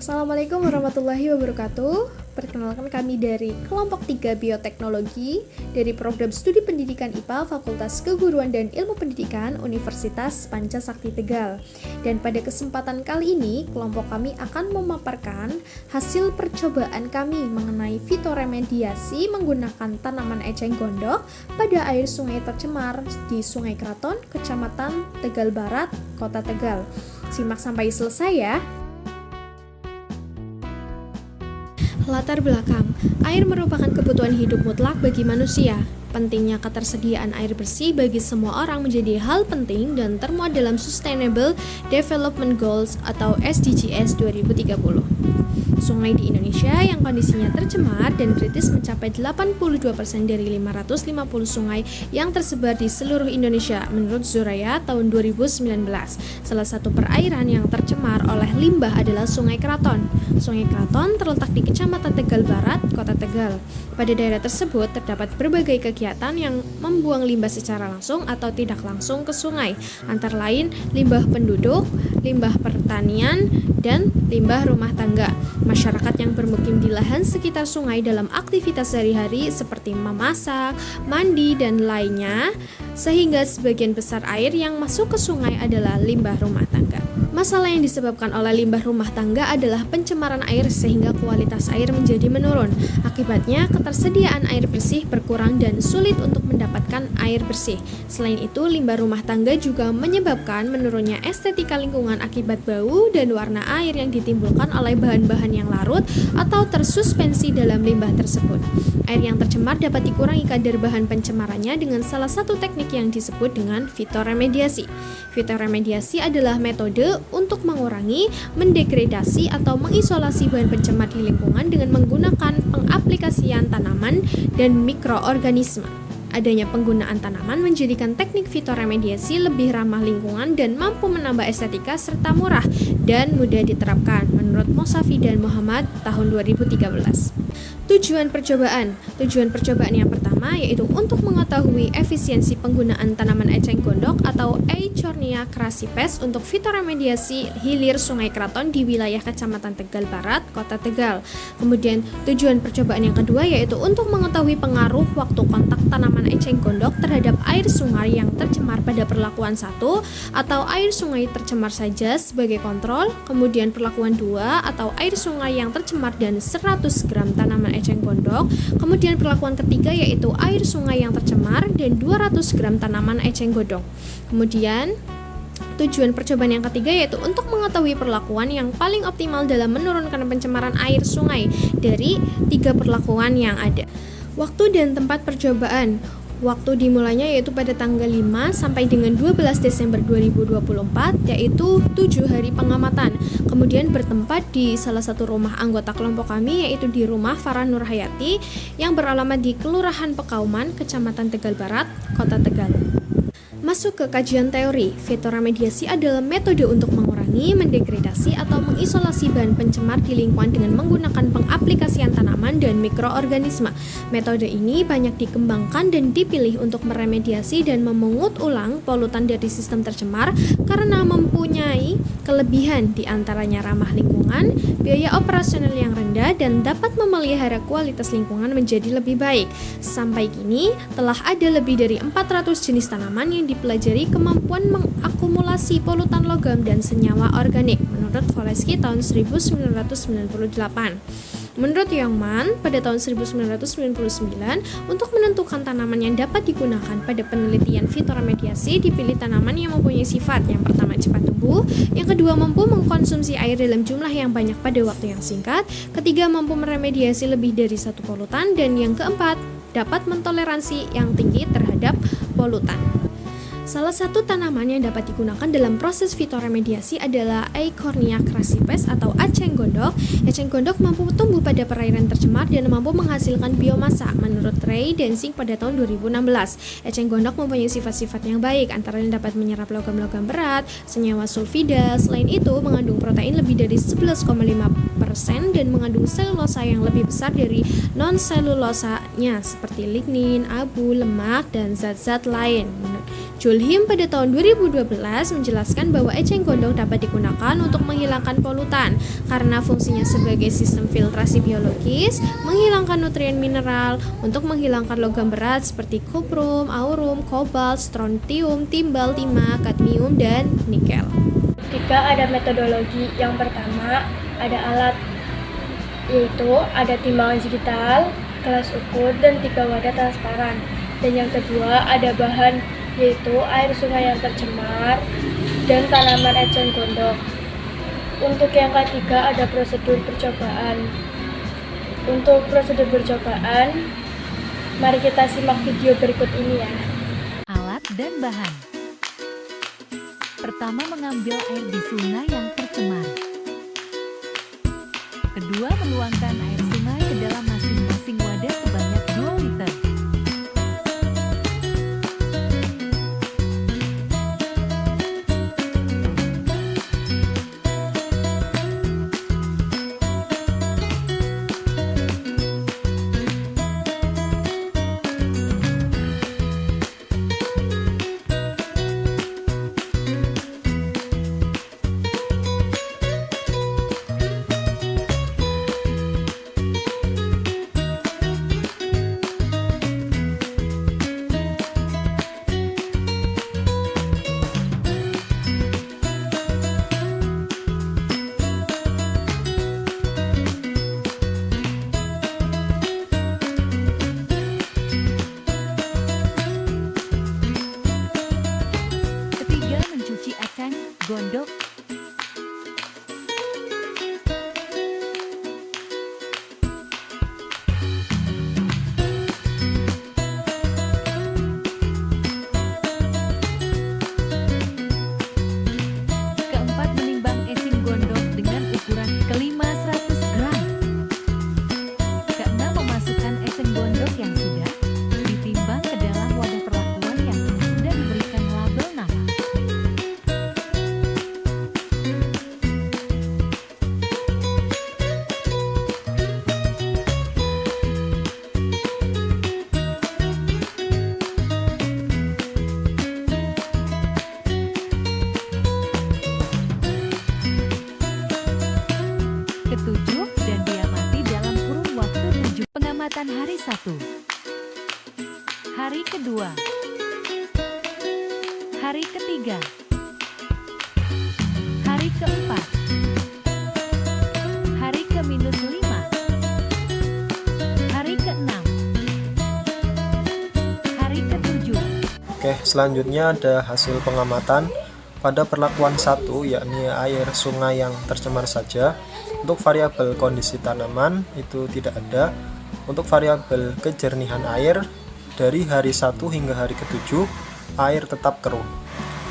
Assalamualaikum warahmatullahi wabarakatuh. Perkenalkan kami dari kelompok 3 Bioteknologi dari Program Studi Pendidikan IPA Fakultas Keguruan dan Ilmu Pendidikan Universitas Pancasakti Tegal. Dan pada kesempatan kali ini, kelompok kami akan memaparkan hasil percobaan kami mengenai fitoremediasi menggunakan tanaman eceng gondok pada air sungai tercemar di Sungai Kraton, Kecamatan Tegal Barat, Kota Tegal. Simak sampai selesai ya. Latar belakang, air merupakan kebutuhan hidup mutlak bagi manusia. Pentingnya ketersediaan air bersih bagi semua orang menjadi hal penting dan termuat dalam Sustainable Development Goals atau SDGs 2030. Sungai di Indonesia yang kondisinya tercemar dan kritis mencapai 82% dari 550 sungai yang tersebar di seluruh Indonesia menurut Zoraya tahun 2019. Salah satu perairan yang tercemar oleh limbah adalah Sungai Kraton. Sungai Kraton terletak di Kecamatan Tegal Barat, Kota Tegal. Pada daerah tersebut terdapat berbagai kegiatan yang membuang limbah secara langsung atau tidak langsung ke sungai, antara lain limbah penduduk, limbah pertanian, dan limbah rumah tangga. Masyarakat yang bermukim di lahan sekitar sungai dalam aktivitas sehari-hari seperti memasak, mandi, dan lainnya, sehingga sebagian besar air yang masuk ke sungai adalah limbah rumah tangga. Masalah yang disebabkan oleh limbah rumah tangga adalah pencemaran air sehingga kualitas air menjadi menurun. Akibatnya, ketersediaan air bersih berkurang dan sulit untuk mendapatkan air bersih. Selain itu, limbah rumah tangga juga menyebabkan menurunnya estetika lingkungan akibat bau dan warna air yang ditimbulkan oleh bahan-bahan yang larut atau tersuspensi dalam limbah tersebut. Air yang tercemar dapat dikurangi kadar bahan pencemarannya dengan salah satu teknik yang disebut dengan fitoremediasi. Fitoremediasi adalah metode untuk mengurangi, mendegradasi, atau mengisolasi bahan pencemar di lingkungan dengan menggunakan pengaplikasian tanaman dan mikroorganisme. Adanya penggunaan tanaman menjadikan teknik fitoremediasi lebih ramah lingkungan dan mampu menambah estetika serta murah dan mudah diterapkan menurut Mosafi dan Muhammad tahun 2013. Tujuan percobaan yang pertama yaitu untuk mengetahui efisiensi penggunaan tanaman eceng gondok atau Eichhornia crassipes untuk fitoremediasi hilir Sungai Kraton di wilayah Kecamatan Tegal Barat, Kota Tegal. Kemudian tujuan percobaan yang kedua yaitu untuk mengetahui pengaruh waktu kontak tanaman eceng gondok terhadap air sungai yang tercemar pada perlakuan 1 atau air sungai tercemar saja sebagai kontrol, kemudian perlakuan 2 atau air sungai yang tercemar dan 100 gram tanaman eceng gondok, kemudian perlakuan ketiga yaitu air sungai yang tercemar dan 200 gram tanaman eceng gondok. Kemudian tujuan percobaan yang ketiga yaitu untuk mengetahui perlakuan yang paling optimal dalam menurunkan pencemaran air sungai dari 3 perlakuan yang ada. Waktu dan tempat percobaan. Waktu dimulainya yaitu pada tanggal 5 sampai dengan 12 Desember 2024 yaitu 7 hari pengamatan. Kemudian bertempat di salah satu rumah anggota kelompok kami yaitu di rumah Farah Nurhayati yang beralamat di Kelurahan Pekauman, Kecamatan Tegal Barat, Kota Tegal. Masuk ke kajian teori, fitoremediasi adalah metode untuk mengurangi, mendegradasi, atau mengisolasi bahan pencemar di lingkungan dengan menggunakan pengaplikasian tanaman dan mikroorganisme. Metode ini banyak dikembangkan dan dipilih untuk meremediasi dan memungut ulang polutan dari sistem tercemar karena mempunyai kelebihan diantaranya ramah lingkungan, biaya operasional yang rendah, dan dapat memelihara kualitas lingkungan menjadi lebih baik. Sampai kini, telah ada lebih dari 400 jenis tanaman yang dipelajari kemampuan mengakumulasi polutan logam dan senyawa organik menurut Volesky tahun 1998. Menurut Youngman, pada tahun 1999, untuk menentukan tanaman yang dapat digunakan pada penelitian fitoremediasi, dipilih tanaman yang mempunyai sifat yang pertama cepat tumbuh, yang kedua mampu mengkonsumsi air dalam jumlah yang banyak pada waktu yang singkat, ketiga mampu meremediasi lebih dari satu polutan, dan yang keempat dapat mentoleransi yang tinggi terhadap polutan. Salah satu tanaman yang dapat digunakan dalam proses fitoremediasi adalah Eichhornia crassipes atau eceng gondok. Eceng gondok mampu tumbuh pada perairan tercemar dan mampu menghasilkan biomasa menurut Ray Dancing pada tahun 2016. Eceng gondok mempunyai sifat-sifat yang baik, antara lain dapat menyerap logam-logam berat, senyawa sulfida. Selain itu, mengandung protein lebih dari 11,5% dan mengandung selulosa yang lebih besar dari non-selulosanya seperti lignin, abu, lemak, dan zat-zat lain. Julhim pada tahun 2012 menjelaskan bahwa eceng gondok dapat digunakan untuk menghilangkan polutan karena fungsinya sebagai sistem filtrasi biologis, menghilangkan nutrien mineral, untuk menghilangkan logam berat seperti kuprum, aurum, kobalt, strontium, timbal, timah, kadmium, dan nikel. Ketika ada metodologi, yang pertama ada alat, yaitu ada timbangan digital, kelas ukur, dan 3 wadah transparan. Dan yang kedua ada bahan, yaitu air sungai yang tercemar dan tanaman eceng gondok. Untuk yang ketiga ada prosedur percobaan. Untuk prosedur percobaan, mari kita simak video berikut ini ya. Alat dan bahan. Pertama, mengambil air di sungai yang tercemar. Kedua, menuangkan air sungai ke dalam masing-masing wadah sebanyak 2 liter. Gondok. Keempat, menimbang eceng gondok dengan ukuran kelima 100 gram. Keenam, memasukkan eceng gondok yang sudah ditimbang ke dalam wadah perlakuan yang sudah diberikan label nama. Ketujuh, dan diamati dalam kurun waktu 7. Pengamatan hari 1, hari kedua, hari ketiga, hari keempat, hari ke-5, hari ke-6, hari ke-7. Oke, selanjutnya ada hasil pengamatan pada perlakuan 1, yakni air sungai yang tercemar saja. Untuk variabel kondisi tanaman itu tidak ada. Untuk variabel kejernihan air, dari hari 1 hingga hari ke-7 air tetap keruh.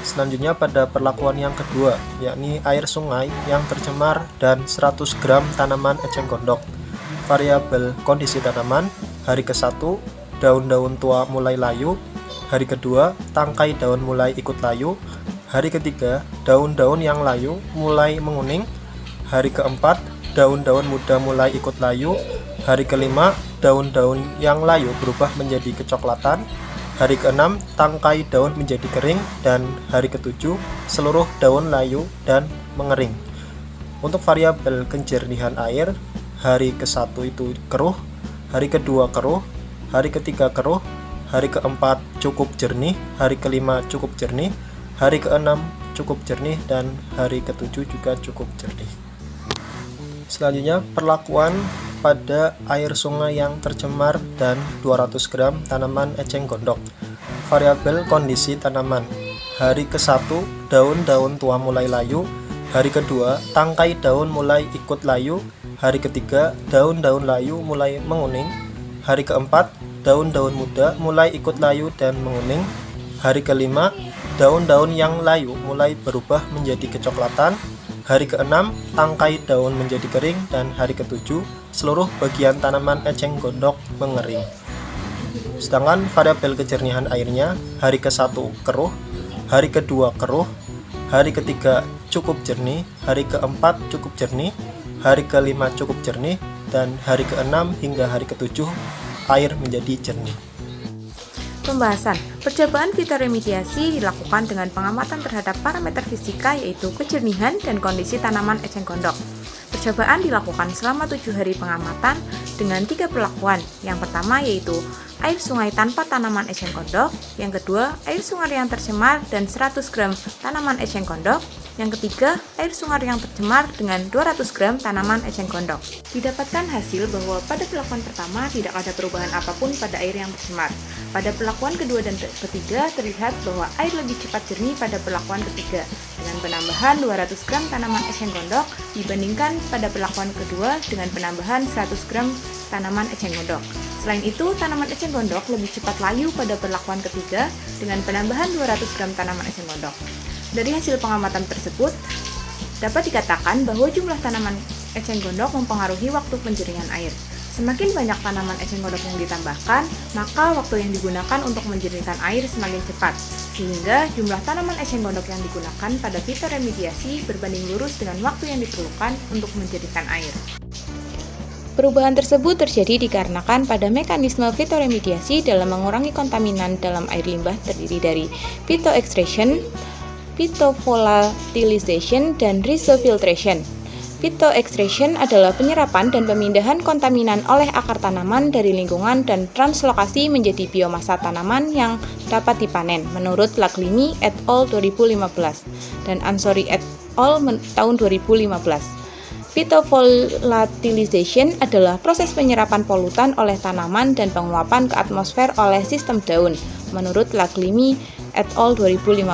Selanjutnya pada perlakuan yang kedua, yakni air sungai yang tercemar dan 100 gram tanaman eceng gondok. Variabel kondisi tanaman, hari ke-1 daun-daun tua mulai layu, hari kedua tangkai daun mulai ikut layu, hari ketiga daun-daun yang layu mulai menguning, hari keempat daun-daun muda mulai ikut layu, hari kelima daun-daun yang layu berubah menjadi kecoklatan, hari keenam tangkai daun menjadi kering, dan hari ketujuh seluruh daun layu dan mengering. Untuk variabel kejernihan air, hari ke-1 itu keruh, hari kedua keruh, hari ketiga keruh, hari keempat cukup jernih, hari kelima cukup jernih, hari keenam cukup jernih, dan hari ketujuh juga cukup jernih. Selanjutnya perlakuan pada air sungai yang tercemar dan 200 gram tanaman eceng gondok. Variabel kondisi tanaman, hari ke-1 daun-daun tua mulai layu, hari kedua tangkai daun mulai ikut layu, hari ketiga daun-daun layu mulai menguning, hari keempat daun-daun muda mulai ikut layu dan menguning, hari kelima daun-daun yang layu mulai berubah menjadi kecoklatan, hari keenam tangkai daun menjadi kering, dan hari ketujuh seluruh bagian tanaman eceng gondok mengering. Sedangkan variabel kejernihan airnya, hari ke-1 keruh, hari kedua keruh, hari ketiga cukup jernih, hari keempat cukup jernih, hari ke-5 cukup jernih, dan hari ke-6 hingga hari ke-7 air menjadi jernih. Pembahasan. Percobaan fitoremediasi dilakukan dengan pengamatan terhadap parameter fisika yaitu kejernihan dan kondisi tanaman eceng gondok. Percobaan dilakukan selama 7 hari pengamatan dengan 3 perlakuan. Yang pertama yaitu air sungai tanpa tanaman eceng gondok, yang kedua air sungai yang tercemar dan 100 gram tanaman eceng gondok, yang ketiga air sungai yang tercemar dengan 200 gram tanaman eceng gondok. Didapatkan hasil bahwa pada perlakuan pertama tidak ada perubahan apapun pada air yang tercemar. Pada perlakuan kedua dan ketiga terlihat bahwa air lebih cepat jernih pada perlakuan ketiga dengan penambahan 200 gram tanaman eceng gondok dibandingkan pada perlakuan kedua dengan penambahan 100 gram tanaman eceng gondok. Selain itu, tanaman eceng gondok lebih cepat layu pada perlakuan ketiga dengan penambahan 200 gram tanaman eceng gondok. Dari hasil pengamatan tersebut, dapat dikatakan bahwa jumlah tanaman eceng gondok mempengaruhi waktu penjernyihan air. Semakin banyak tanaman eceng gondok yang ditambahkan, maka waktu yang digunakan untuk menjernihkan air semakin cepat, sehingga jumlah tanaman eceng gondok yang digunakan pada fitoremediasi berbanding lurus dengan waktu yang diperlukan untuk menjernihkan air. Perubahan tersebut terjadi dikarenakan pada mekanisme fitoremediasi dalam mengurangi kontaminan dalam air limbah terdiri dari phytoextraction, phytovolatilization, dan rhizofiltration. Phytoextraction adalah penyerapan dan pemindahan kontaminan oleh akar tanaman dari lingkungan dan translokasi menjadi biomasa tanaman yang dapat dipanen menurut Laglimi et al. 2015 dan Ansori et al. Tahun 2015. Phytovolatilization adalah proses penyerapan polutan oleh tanaman dan penguapan ke atmosfer oleh sistem daun, menurut Laglimi et al. 2015.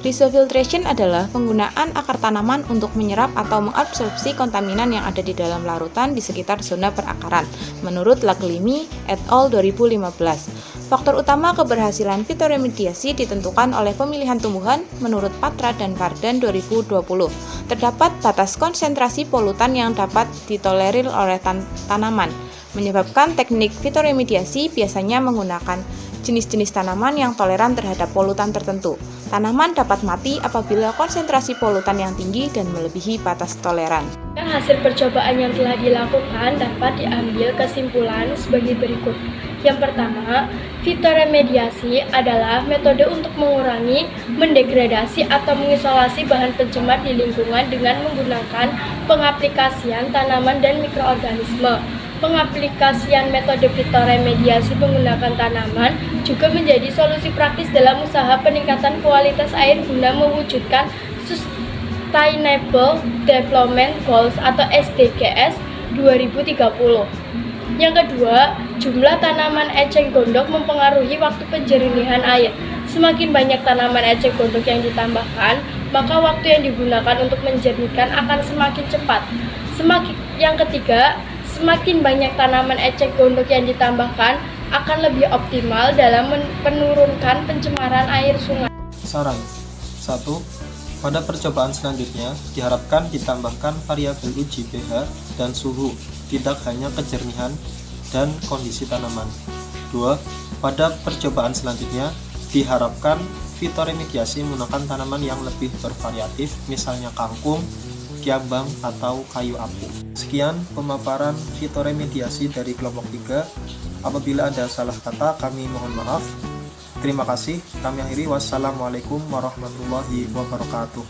Rhizofiltration adalah penggunaan akar tanaman untuk menyerap atau mengabsorpsi kontaminan yang ada di dalam larutan di sekitar zona perakaran, menurut Laglimi et al. 2015. Faktor utama keberhasilan fitoremediasi ditentukan oleh pemilihan tumbuhan menurut Patra dan Vardan 2020. Terdapat batas konsentrasi polutan yang dapat ditolerir oleh tanaman, menyebabkan teknik fitoremediasi biasanya menggunakan jenis-jenis tanaman yang toleran terhadap polutan tertentu. Tanaman dapat mati apabila konsentrasi polutan yang tinggi dan melebihi batas toleran. Hasil percobaan yang telah dilakukan dapat diambil kesimpulan sebagai berikut. Yang pertama, fitoremediasi adalah metode untuk mengurangi, mendegradasi, atau mengisolasi bahan pencemar di lingkungan dengan menggunakan pengaplikasian tanaman dan mikroorganisme. Pengaplikasian metode fitoremediasi menggunakan tanaman juga menjadi solusi praktis dalam usaha peningkatan kualitas air guna mewujudkan Sustainable Development Goals atau SDGs 2030. Yang kedua, jumlah tanaman eceng gondok mempengaruhi waktu penjernihan air. Semakin banyak tanaman eceng gondok yang ditambahkan, maka waktu yang digunakan untuk menjernihkan akan semakin cepat. Yang ketiga, semakin banyak tanaman eceng gondok yang ditambahkan akan lebih optimal dalam menurunkan pencemaran air sungai. Saran 1. Pada percobaan selanjutnya, diharapkan ditambahkan variabel uji pH dan suhu, tidak hanya kejernihan dan kondisi tanaman. 2. Pada percobaan selanjutnya, diharapkan fitoremediasi menggunakan tanaman yang lebih bervariatif, misalnya kangkung, kiambang, atau kayu apu. Sekian pemaparan fitoremediasi dari kelompok 3. Apabila ada salah kata, kami mohon maaf. Terima kasih. Kami akhiri. Wassalamualaikum warahmatullahi wabarakatuh.